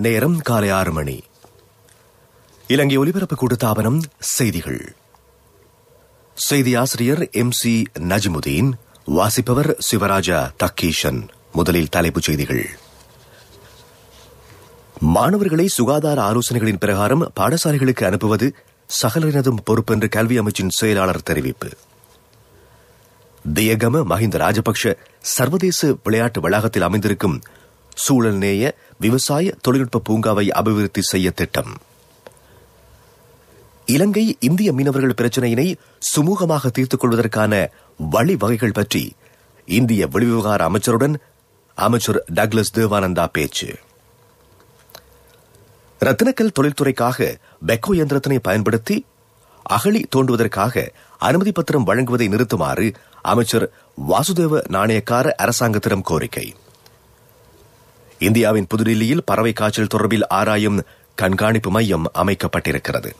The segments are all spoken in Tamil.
நேரம் காலை 6 மணி. இலங்கை ஒலிபரப்பு கூட்டுத்தாபனம் செய்திகள். செய்தி ஆசிரியர் MC நஜ்முதீன். வாசிப்பவர் சிவராஜா தக்கீஷன். முதலில் தலைப்புச் செய்திகள். மாணவர்களை சுகாதார ஆலோசனைகளின் பிரகாரம் பாடசாலைகளுக்கு அனுப்புவது சகலரினதும் பொறுப்பென்று கல்வி அமைச்சின் செயலாளர் தெரிவிப்பு. தியகம மஹிந்த ராஜபக்ஷ சர்வதேச விளையாட்டு வளாகத்தில் அமைந்திருக்கும் சூழல் நேய விவசாய தொழில்நுட்ப பூங்காவை அபிவிருத்தி செய்ய திட்டம். இலங்கை இந்திய மீனவர்கள் பிரச்சினையினை சுமூகமாக தீர்த்துக் கொள்வதற்கான வழிவகைகள் பற்றி இந்திய வெளிவிவகார அமைச்சருடன் அமைச்சர் டக்ளஸ் தேவானந்தா பேச்சு. ரத்தினக்கல் தொழில்துறைக்காக பெக்கோ இயந்திரத்தினை பயன்படுத்தி அகழி தோண்டுவதற்காக அனுமதி பத்திரம் வழங்குவதை நிறுத்துமாறு அமைச்சர் வாசுதேவ நாணயக்கார அரசாங்கத்திடம் கோரிக்கை. இந்தியாவின் புதுடில்லியில் பறவை காய்ச்சல் தொடர்பில் ஆராயும் கண்காணிப்பு மையம் அமைக்கப்பட்டிருக்கிறது.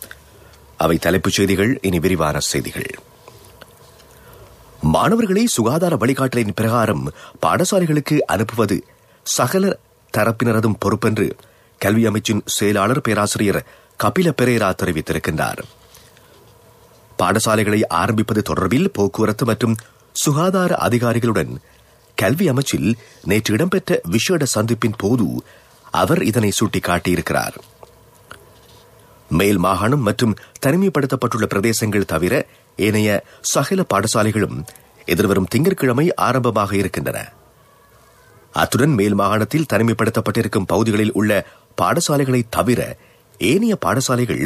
அவை தலைப்புச் செய்திகள். இனி விரிவான செய்திகள். மாணவர்களை சுகாதார வழிகாட்டலின் பிரகாரம் பாடசாலைகளுக்கு அனுப்புவது சகல தரப்பினரதும் பொறுப்பென்று கல்வி அமைச்சின் செயலாளர் பேராசிரியர் கபில பெரேரா தெரிவித்திருக்கின்றார். பாடசாலைகளை ஆரம்பிப்பது தொடர்பில் போக்குவரத்து மற்றும் சுகாதார அதிகாரிகளுடன் கல்வி அமைச்சில் நேற்று இடம்பெற்ற விசேட சந்திப்பின் போது அவர் இதனை சுட்டிக்காட்டியிருக்கிறார். மேல் மாகாணம் மற்றும் தனிமைப்படுத்தப்பட்டுள்ள பிரதேசங்கள் தவிர ஏனைய சகல பாடசாலைகளும் எதிர்வரும் திங்கட்கிழமை ஆரம்பமாக இருக்கின்றன. அத்துடன் மேல் மாகாணத்தில் தனிமைப்படுத்தப்பட்டிருக்கும் பகுதிகளில் உள்ள பாடசாலைகளை தவிர ஏனைய பாடசாலைகள்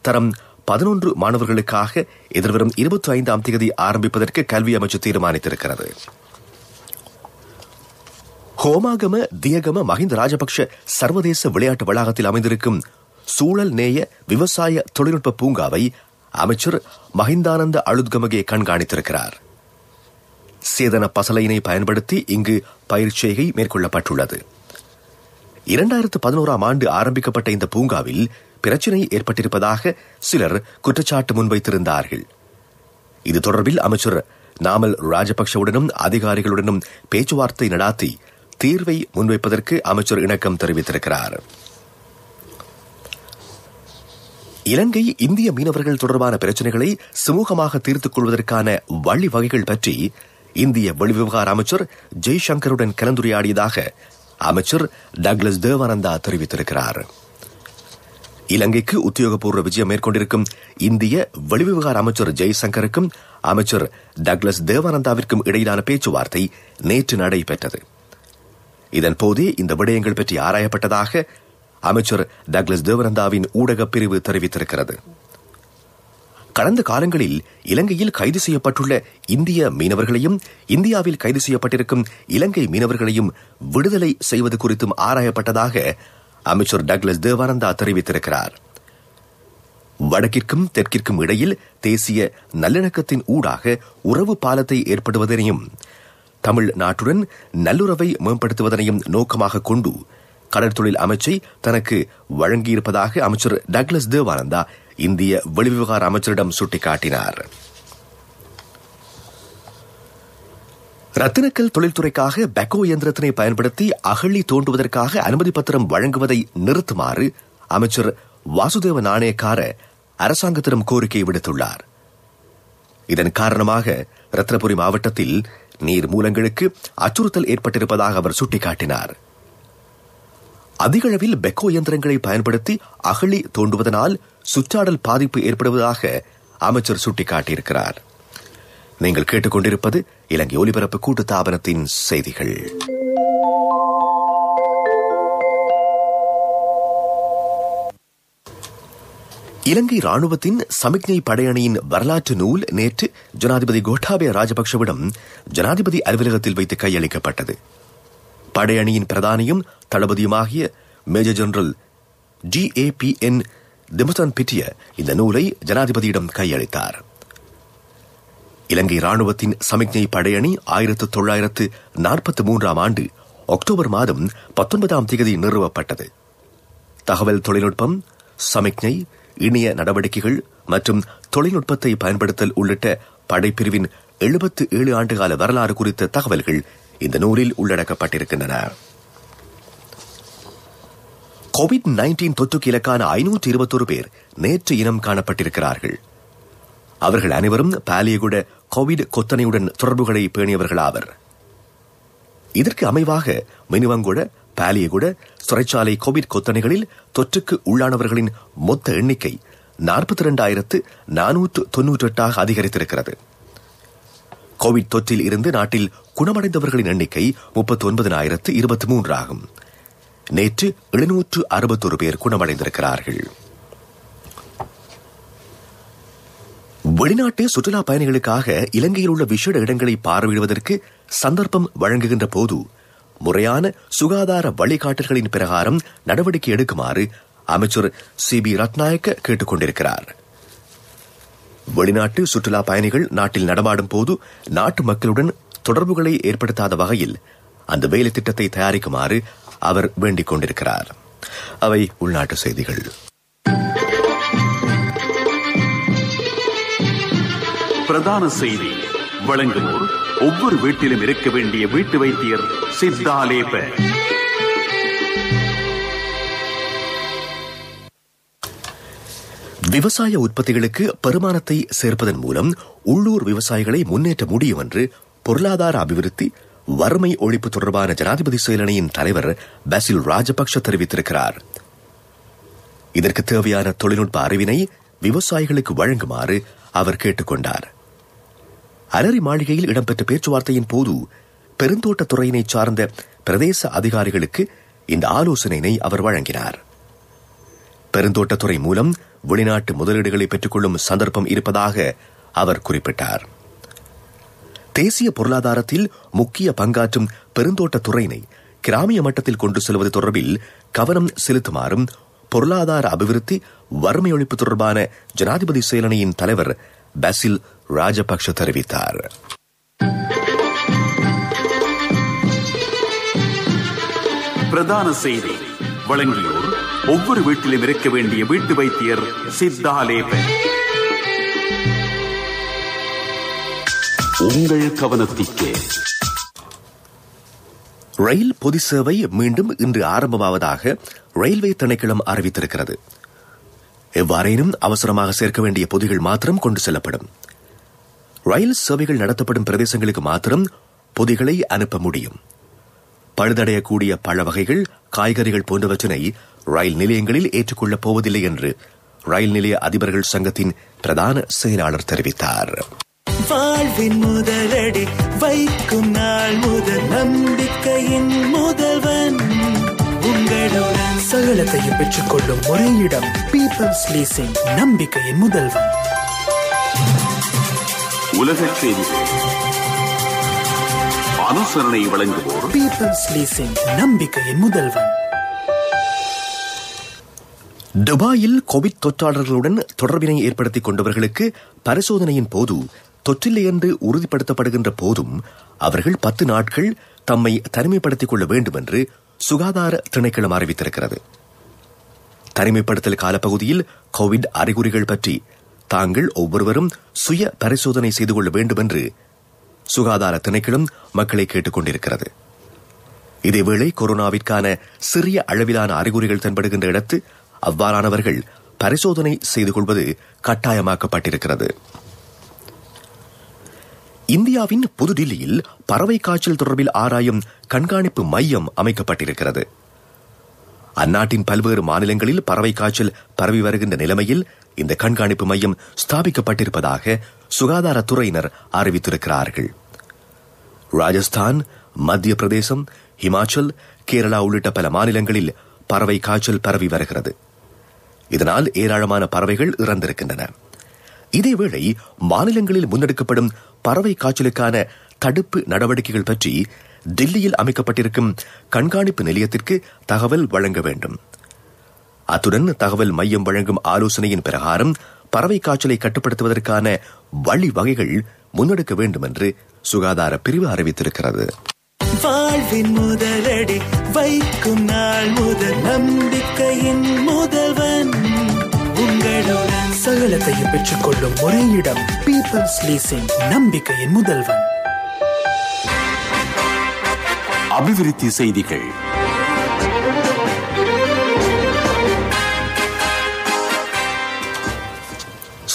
தரம் 11 மாணவர்களுக்காக எதிர்வரும் 25ஆம் தேதி ஆரம்பிப்பதற்கு கல்வி அமைச்சு தீர்மானித்திருக்கிறது. ஹோமாகம தியகம மஹிந்த ராஜபக்ஷ சர்வதேச விளையாட்டு வளாகத்தில் அமைந்திருக்கும் சூழல் நேய விவசாய தொழில்நுட்ப பூங்காவை அமைச்சர் மஹிந்தானந்த அழுத்கமகே கண்காணித்திருக்கிறார். சேதன பசலையினை பயன்படுத்தி இங்கு பயிற்சிகை மேற்கொள்ளப்பட்டுள்ளது. 2011ஆம் ஆண்டு ஆரம்பிக்கப்பட்ட இந்த பூங்காவில் பிரச்சினை ஏற்பட்டிருப்பதாக சிலர் குற்றச்சாட்டு முன்வைத்திருந்தார்கள். இது தொடர்பில் அமைச்சர் நாமல் ராஜபக்ஷவுடனும் அதிகாரிகளுடனும் பேச்சுவார்த்தை நடாத்தி தீர்வை முன்வைப்பதற்கு அமைச்சர் இணக்கம் தெரிவித்திருக்கிறார். இலங்கை இந்திய மீனவர்கள் தொடர்பான பிரச்சினைகளை சுமூகமாக தீர்த்துக் கொள்வதற்கான வழிவகைகள் பற்றி இந்திய வெளிவிவகார அமைச்சர் ஜெய்சங்கருடன் கலந்துரையாடியதாக அமைச்சர் டக்ளஸ் தேவானந்தா தெரிவித்திருக்கிறார். இலங்கைக்கு உத்தியோகபூர்வ விஜயம் மேற்கொண்டிருக்கும் இந்திய வெளிவிவகார அமைச்சர் ஜெய்சங்கருக்கும் அமைச்சர் டக்ளஸ் தேவானந்தாவிற்கும் இடையிலான பேச்சுவார்த்தை நேற்று நடைபெற்றது. இதன்போதே இந்த விடயங்கள் பற்றி ஆராயப்பட்டதாக அமைச்சர் டக்ளஸ் தேவானந்தாவின் ஊடகப் பிரிவு தெரிவித்திருக்கிறது. கடந்த காலங்களில் இலங்கையில் கைது செய்யப்பட்டுள்ள இந்திய மீனவர்களையும் இந்தியாவில் கைது செய்யப்பட்டிருக்கும் இலங்கை மீனவர்களையும் விடுதலை செய்வது குறித்தும் ஆராயப்பட்டதாக அமைச்சர் டக்ளஸ் தேவானந்தா தெரிவித்திருக்கிறார். வடக்கிற்கும் தெற்கிற்கும் இடையில் தேசிய நல்லிணக்கத்தின் ஊடாக உறவு பாலத்தை ஏற்படுவதனையும் தமிழ்நாட்டுடன் நல்லுறவை மேம்படுத்துவதனையும் நோக்கமாக கொண்டு கடற்தொழில் அமைச்சை தனக்கு வழங்கியிருப்பதாக அமைச்சர் டக்ளஸ் தேவானந்தா இந்திய வெளிவிவகார அமைச்சரிடம் சுட்டிக்காட்டினார். ரத்தினக்கல் தொழில்துறைக்காக பெக்கோ இயந்திரத்தினை பயன்படுத்தி அகழி தோண்டுவதற்காக அனுமதி பத்திரம் வழங்குவதை நிறுத்துமாறு அமைச்சர் வாசுதேவ நாணயக்கார அரசாங்கத்திடம் கோரிக்கை விடுத்துள்ளார். இதன் காரணமாக ரத்னபுரி மாவட்டத்தில் நீர் மூலங்களுக்கு அச்சுறுத்தல் ஏற்பட்டிருப்பதாக அவர் சுட்டிக்காட்டினார். அதிகளவில் பெக்கோ இயந்திரங்களை பயன்படுத்தி அகழி தோண்டுவதனால் சுற்றாடல் பாதிப்பு ஏற்படுவதாக அமைச்சர் சுட்டிக்காட்டியிருக்கிறார். நீங்கள் கேட்டுக்கொண்டிருப்பது இலங்கை ஒலிபரப்பு கூட்டுத்தாபனத்தின் செய்திகள். இலங்கை ராணுவத்தின் சமிக்ஞை படையணியின் வரலாற்று நூல் நேற்று ஜனாதிபதி கோட்டாபய ராஜபக்ஷவிடம் ஜனாதிபதி அலுவலகத்தில் வைத்து கையளிக்கப்பட்டது. படையணியின் பிரதானியும் தளபதியுமாகிய மேஜர் ஜெனரல் GAPN திமுதன் பிட்டிய இந்த நூலை ஜனாதிபதியிடம் கையளித்தார். இலங்கை ராணுவத்தின் சமிக்ஞை படையணி 1943ஆம் ஆண்டு அக்டோபர் மாதம் 19ஆம் தேதி நிறுவப்பட்டது. தகவல் தொழில்நுட்பம், சமிக்ஞை, இணைய நடவடிக்கைகள் மற்றும் தொழில்நுட்பத்தை பயன்படுத்தல் உள்ளிட்ட படைப்பிரிவின் 77 ஆண்டுகால வரலாறு குறித்த தகவல்கள் இந்த நூலில் உள்ளடக்கப்பட்டிருக்கின்றன. கோவிட்-19 தொற்றுக்கு இலக்கான 521 பேர் நேற்று இனம் காணப்பட்டிருக்கிறார்கள். அவர்கள் அனைவரும் பாலியகுட கோவிட் கொத்தனையுடன் தொடர்புகளை பேணியவர்களாவர். இதற்கு அமைவாக மினுவங்குட, பாலியகுட, சிறைச்சாலை கோவிட் கொத்தனைகளில் தொற்றுக்கு உள்ளானவர்களின் மொத்த எண்ணிக்கை 42,498 அதிகரித்திருக்கிறது. கோவிட் தொற்றில் இருந்து நாட்டில் குணமடைந்தவர்களின் எண்ணிக்கை 39,023 ஆகும். நேற்று 761 பேர் குணமடைந்திருக்கிறார்கள். வெளிநாட்டு சுற்றுலா பயணிகளுக்காக இலங்கையில் உள்ள விசேட இடங்களை பார்வையிடுவதற்கு சந்தர்ப்பம் வழங்குகின்ற போது முறையான சுகாதார வழிகாட்டல்களின் பிரகாரம் நடவடிக்கை எடுக்குமாறு அமைச்சர் சிபி ரத்நாயக்க கேட்டுக் கொண்டிருக்கிறார். வெளிநாட்டு சுற்றுலா பயணிகள் நாட்டில் நடமாடும் போது நாட்டு மக்களுடன் தொடர்புகளை ஏற்படுத்தாத வகையில் அந்த வேலை திட்டத்தை தயாரிக்குமாறு அவர் வேண்டிக் கொண்டிருக்கிறார். அவை உள்நாட்டு செய்திகள். பிரதான செய்தி வழங்குவோர் ஒவ்வொரு வீட்டிலும் இருக்க வேண்டிய வீட்டு வைத்தியர் சித்தாலேப. விவசாய உற்பத்திகளுக்கு பெருமானத்தை சேர்ப்பதன் மூலம் உள்ளூர் விவசாயிகளை முன்னேற்ற முடியும் என்று பொருளாதார அபிவிருத்தி வறுமை ஒழிப்பு தொடர்பான ஜனாதிபதி செயலணியின் தலைவர் பாசில் ராஜபக்ஷ தெரிவித்திருக்கிறார். இதற்கு தேவையான தொழில்நுட்ப அறிவினை விவசாயிகளுக்கு வழங்குமாறு அவர் கேட்டுக்கொண்டார். அலரி மாளிகையில் இடம்பெற்ற பேச்சுவார்த்தையின் போது பெருந்தோட்டத்துறையினை சார்ந்த பிரதேச அதிகாரிகளுக்கு இந்த ஆலோசனையை அவர் வழங்கினார். பெருந்தோட்டத்துறை மூலம் வெளிநாட்டு முதலீடுகளை பெற்றுக்கொள்ளும் சந்தர்ப்பம் இருப்பதாக அவர் குறிப்பிட்டார். தேசிய பொருளாதாரத்தில் முக்கிய பங்காற்றும் பெருந்தோட்டத்துறையினை கிராமிய மட்டத்தில் கொண்டு செல்வது தொடர்பில் கவனம் செலுத்துமாறும் பொருளாதார அபிவிருத்தி வறுமை ஒழிப்பு தொடர்பான ஜனாதிபதி செயலணியின் தலைவர் பாசில் ராஜபக்ஷ தெரிவித்தார். பிரதான செய்தி வழங்கியோர் ஒவ்வொரு வீட்டிலும் இருக்க வேண்டிய வீட்டு வைத்தியர் சித்தாலேப. உங்கள் கவனத்திற்கு ரயில் பொது சேவை மீண்டும் இன்று ஆரம்பமாவதாக ரயில்வே திணைக்களம் அறிவித்திருக்கிறது. எவ்வாறேனும் அவசரமாக சேர்க்க வேண்டிய பொதிகள் மாத்திரம் கொண்டு செல்லப்படும். ரயில் சேவைகள் நடத்தப்படும் பிரதேசங்களுக்கு மாத்திரம் பொதிகளை அனுப்ப முடியும். பழுதடையக்கூடிய பழ வகைகள், காய்கறிகள் போன்றவற்றினை ரயில் நிலையங்களில் ஏற்றுக்கொள்ளப் போவதில்லை என்று ரயில் நிலைய அதிபர்கள் சங்கத்தின் பிரதான செயலாளர் தெரிவித்தார். வாழ்வின் முதலடி வைக்கும் நாள் முதல் நம்பிக்கையின் முதல்வன் உங்களுடன் சகலத்தையும் பெற்றுக்கொள்ளும் ஒரே இடம் பீப்பிள்ஸ் லீசிங், நம்பிக்கையின் முதல்வன். உலக செய்திகள் அனுசரணை வழங்குவோர் பீப்பிள்ஸ் லீசிங், நம்பிக்கையின் முதல்வன். துபாயில் கோவிட் தொற்றாளர்களுடன் தொடர்பினை ஏற்படுத்திக் கொண்டவர்களுக்கு பரிசோதனையின் போது தொற்றில்லை என்று உறுதிப்படுத்தப்படுகின்ற போதும் அவர்கள் 10 நாட்கள் தம்மை தனிமைப்படுத்திக் கொள்ள வேண்டும் என்று சுகாதார திணைக்களம் அறிவித்திருக்கிறது. தனிமைப்படுத்தல் காலப்பகுதியில் கோவிட் அறிகுறிகள் பற்றி தாங்கள் ஒவ்வொருவரும் சுய பரிசோதனை செய்து கொள்ள வேண்டும் என்று சுகாதார திணைக்களம் மக்களை கேட்டுக் கொண்டிருக்கிறது. இதேவேளை கொரோனாவிற்கான சிறிய அளவிலான அறிகுறிகள் தென்படுகின்ற இடத்து அவ்வாறானவர்கள் பரிசோதனை செய்து கொள்வது கட்டாயமாக்கப்பட்டிருக்கிறது. இந்தியாவின் புதுடில்லியில் பறவை காய்ச்சல் தொடர்பில் ஆராயும் கண்காணிப்பு மையம் அமைக்கப்பட்டிருக்கிறது. அந்நாட்டின் பல்வேறு மாநிலங்களில் பறவை காய்ச்சல் பரவி வருகின்ற நிலைமையில் இந்த கண்காணிப்பு மையம் ஸ்தாபிக்கப்பட்டிருப்பதாக சுகாதாரத்துறையினர் அறிவித்திருக்கிறார்கள். ராஜஸ்தான், மத்திய பிரதேசம், ஹிமாச்சல், கேரளா உள்ளிட்ட பல மாநிலங்களில் பறவை காய்ச்சல் பரவி வருகிறது. இதனால் ஏராளமான பறவைகள் இறந்திருக்கின்றன. இதேவேளை மாநிலங்களில் முன்னெடுக்கப்படும் பறவை காய்ச்சலுக்கான தடுப்பு நடவடிக்கைகள் பற்றி டில்லியில் அமைக்கப்பட்டிருக்கும் கண்காணிப்பு நிலையத்திற்கு தகவல் வழங்க வேண்டும். அத்துடன் தகவல் மையம் வழங்கும் ஆலோசனையின் பிரகாரம் பறவை காய்ச்சலை கட்டுப்படுத்துவதற்கான வழிவகைகள் முன்னெடுக்க வேண்டும் என்று சுகாதார பிரிவு அறிவித்திருக்கிறது. வாழ்வின் முதலடி வைக்கும் நாள் முதல் நம்பிக்கையின் முதல்வன் உங்களுடன் சகலத்தையும் பெற்றுக்கொள்ளும் ஒரே இடம் பீப்பிள்ஸ் லீசிங், நம்பிக்கையின் முதல்வன். அபிவிருத்தி செய்திகள்.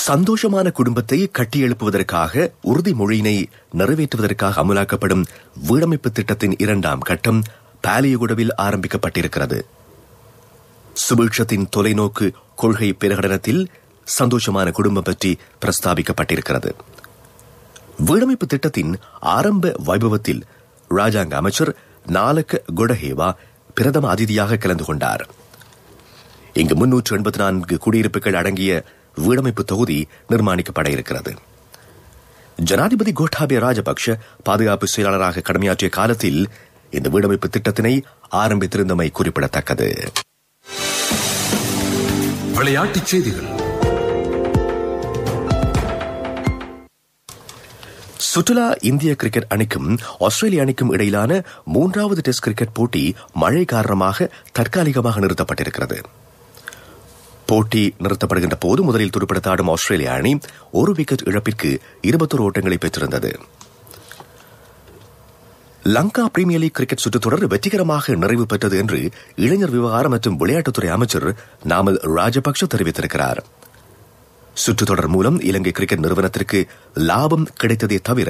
சந்தோஷமான குடும்பத்தை கட்டியெழுப்புவதற்காக உறுதிமொழியினை நிறைவேற்றுவதற்காக அமலாக்கப்படும் வீடமைப்பு திட்டத்தின் 2ஆம் கட்டம் பாலியகுடவில் ஆரம்பிக்கப்பட்டிருக்கிறது. சுபீட்சத்தின் தொலைநோக்கு கொள்கை பிரகடனத்தில் சந்தோஷமான குடும்பம் பற்றி பிரஸ்தாபிக்கப்பட்டிருக்கிறது. வீடமைப்பு திட்டத்தின் ஆரம்ப வைபவத்தில் ராஜாங்க அமைச்சர் நாலக கொடஹேவா பிரதம அதிதியாக கலந்து கொண்டார். இங்கு 384 குடியிருப்புகள் அடங்கிய வீடமைப்பு தொகுதி நிர்மாணிக்கப்பட இருக்கிறது. ஜனாதிபதி கோட்டாபய ராஜபக்ஷ பாதுகாப்பு செயலாளராக கடமையாற்றிய காலத்தில் இந்த வீடமைப்பு திட்டத்தினை ஆரம்பித்திருந்தமை குறிப்பிடத்தக்கது. விளையாட்டுச் செய்திகள். சுற்றுலா இந்திய கிரிக்கெட் அணிக்கும் ஆஸ்திரேலிய அணிக்கும் இடையிலான 3வது டெஸ்ட் கிரிக்கெட் போட்டி மழை காரணமாக தற்காலிகமாக நிறுத்தப்பட்டிருக்கிறது. போட்டி நிறுத்தப்படுகின்ற போது முதலில் துடுப்படுத்தாடும் ஆஸ்திரேலிய அணி 1 விக்கெட் இழப்பிற்கு 21 ஓட்டங்களை பெற்றிருந்தது. லங்கா பிரீமியர் லீக் கிரிக்கெட் சுற்றுத்தொடர் வெற்றிகரமாக நிறைவு பெற்றது என்று இளைஞர் விவகாரம் மற்றும் விளையாட்டுத்துறை அமைச்சர் நாமல் ராஜபக்ஷ தெரிவித்திருக்கிறார். சுற்றுத்தொடர் மூலம் இலங்கை கிரிக்கெட் நிறுவனத்திற்கு லாபம் கிடைத்ததே தவிர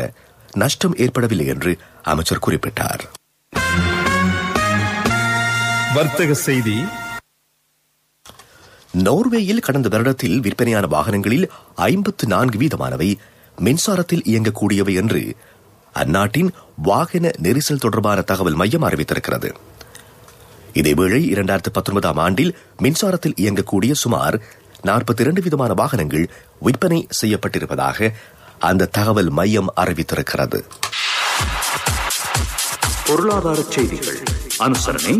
நஷ்டம் ஏற்படவில்லை என்று அமைச்சர் குறிப்பிட்டார். வர்த்தக செய்தி. நோர்வேயில் கடந்த வருடத்தில் விற்பனையான வாகனங்களில் 54% மின்சாரத்தில் இயங்கக்கூடியவை என்று அந்நாட்டின் வாகன நெரிசல் தொடர்பான தகவல் மையம் அறிவித்திருக்கிறது. இதேவேளை 2019ஆம் ஆண்டில் மின்சாரத்தில் இயங்கக்கூடிய சுமார் 42% வாகனங்கள் விற்பனை செய்யப்பட்டிருப்பதாக அந்த தகவல் மையம் அறிவித்திருக்கிறது. பொருளாதார செய்திகள் அனுசரணை.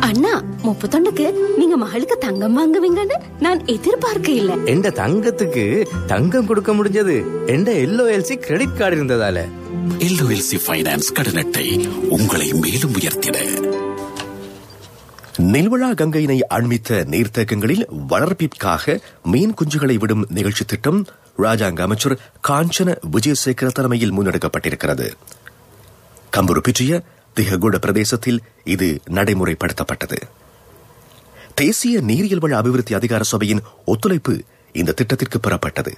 அண்ணா 31க்கு நீங்க மகளுக்கு தங்கம் வாங்குவீங்கன்னு நான் எதிர்பார்க்க இல்ல. எந்த தங்கத்துக்கு தங்கம் கொடுக்க முடிஞ்சது எந்த LOLC கிரெடிட் கார்டு இருந்ததால. LOLC ஃபைனான்ஸ் கடன் அட்டை உங்களை மேலும் உயர்த்திட. நெல்வழா கங்கையினை அண்மித்த நீர்த்தேக்கங்களில் வளர்ப்பிற்காக மீன் குஞ்சுகளை விடும் நிகழ்ச்சி திட்டம் ராஜாங்க அமைச்சர் காஞ்சன விஜயசேகர தலைமையில் முன்னெடுக்கப்பட்டிருக்கிறது. கம்புருப்பிற்றிய திஹகுட பிரதேசத்தில் இது நடைமுறைப்படுத்தப்பட்டது. தேசிய நீரியல் வள அபிவிருத்தி அதிகார சபையின் ஒத்துழைப்பு இந்த திட்டத்திற்கு பெறப்பட்டது.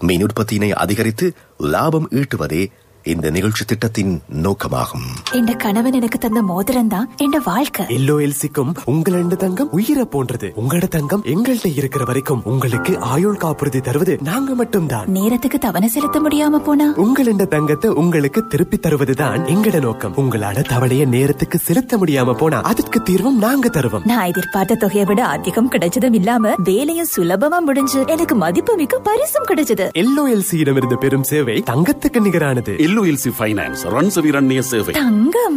மீன் உற்பத்தியினை அதிகரித்து லாபம் ஈட்டுவதே இந்த நிகழ்ச்சி திட்டத்தின் நோக்கமாகும். என் கணவன் எனக்கு தந்த மோதிரம் தான் என் வாழ்க்கை. LOLCக்கும் உங்களோட தங்கம் உயிரை போன்றது. உங்களோட தங்கம் எங்கள்கிட்ட இருக்கிற வரைக்கும் உங்களுக்கு ஆயுள் காப்புறுதி தருவது நாங்க மட்டும்தான். நேரத்துக்கு தவணை செலுத்த முடியாம போனா உங்களோட தங்கத்தை உங்களுக்கு திருப்பி தருவதுதான் எங்கட நோக்கம். உங்களோட தவணையை நேரத்துக்கு செலுத்த முடியாம போனா அதற்கு தீர்வும் நாங்க தருவோம். நான் எதிர்பார்த்த தொகையை விட அதிகம் கிடைச்சதும் இல்லாம வேலையும் சுலபமா முடிஞ்சு எனக்கு மதிப்புமிக்க பரிசும் கிடைச்சது. LOLCயிடமிருந்து பெறும் சேவை தங்கத்துக்கு நிகரானது. LOLC ஃபைனான்ஸ் ரன்சவிரண்ய சேவை. தங்கம்.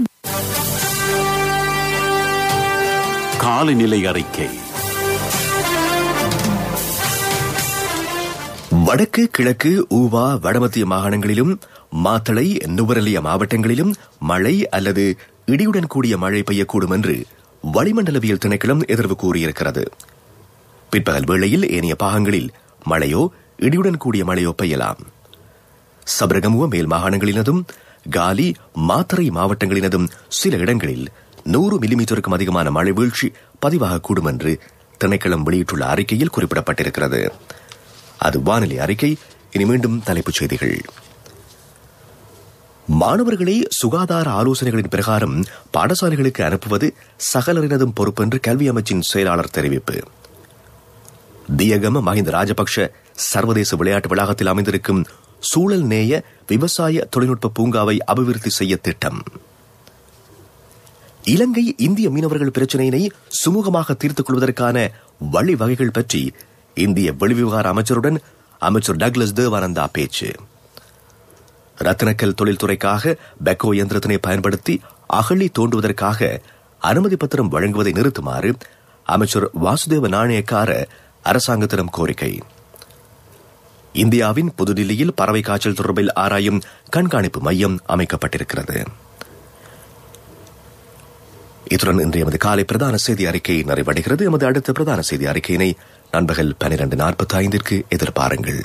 காலநிலை அறிக்கை. வடக்கு கிழக்கு ஊவா வடமத்திய மாகாணங்களிலும் மாத்தளை நுவரெலியா மாவட்டங்களிலும் மழை அல்லது இடியுடன் கூடிய மழை பெய்யக்கூடும் என்று வளிமண்டலவியல் திணைக்களம் எதிர்வு கூறியிருக்கிறது. பிற்பகல் வேளையில் ஏனைய பாகங்களில் மழையோ இடியுடன் கூடிய மழையோ பெய்யலாம். சபரகமுவ மேல் மாகாணங்களினதும் காலி மாத்தறை மாவட்டங்களினதும் சில இடங்களில் 100 மில்லிமீட்டருக்கும் அதிகமான மழை வீழ்ச்சி பதிவாகக்கூடும் என்று திணைக்களம் வெளியிட்டுள்ள அறிக்கையில் குறிப்பிடப்பட்டிருக்கிறது. அது வானிலை அறிக்கை. இனி மீண்டும் தலைப்புச் செய்திகள். மாணவர்களை சுகாதார ஆலோசனைகளின் பிரகாரம் பாடசாலைகளுக்கு அனுப்புவது சகலரினதும் பொறுப்பென்று கல்வி அமைச்சின் செயலாளர் தெரிவிப்பு. தியகம மஹிந்த ராஜபக்ஷ சர்வதேச விளையாட்டு வளாகத்தில் அமைந்திருக்கும் சூழல் நேய விவசாய தொழில்நுட்ப பூங்காவை அபிவிருத்தி செய்ய திட்டம். இலங்கை இந்திய மீனவர்கள் பிரச்சினையினை சுமூகமாக தீர்த்துக் கொள்வதற்கான வழிவகைகள் பற்றி இந்திய வெளிவிவகார அமைச்சருடன் அமைச்சர் டக்ளஸ் தேவானந்தா பேச்சு. ரத்தினக்கல் தொழில்துறைக்காக பெக்கோ இயந்திரத்தினை பயன்படுத்தி அகழி தோண்டுவதற்காக அனுமதி பத்திரம் வழங்குவதை நிறுத்துமாறு அமைச்சர் வாசுதேவ நாணயக்கார அரசாங்கத்திடம் கோரிக்கை. இந்தியாவின் புதுடில்லியில் பறவை காய்ச்சல் தொடர்பில் ஆராயும் கண்காணிப்பு மையம் அமைக்கப்பட்டிருக்கிறது. இத்துடன் இன்றைய எமது காலை பிரதான செய்தி அறிக்கை நிறைவடைகிறது. எமது அடுத்த பிரதான செய்தி அறிக்கையினை நண்பகல் 12:45 எதிர்பாருங்கள்.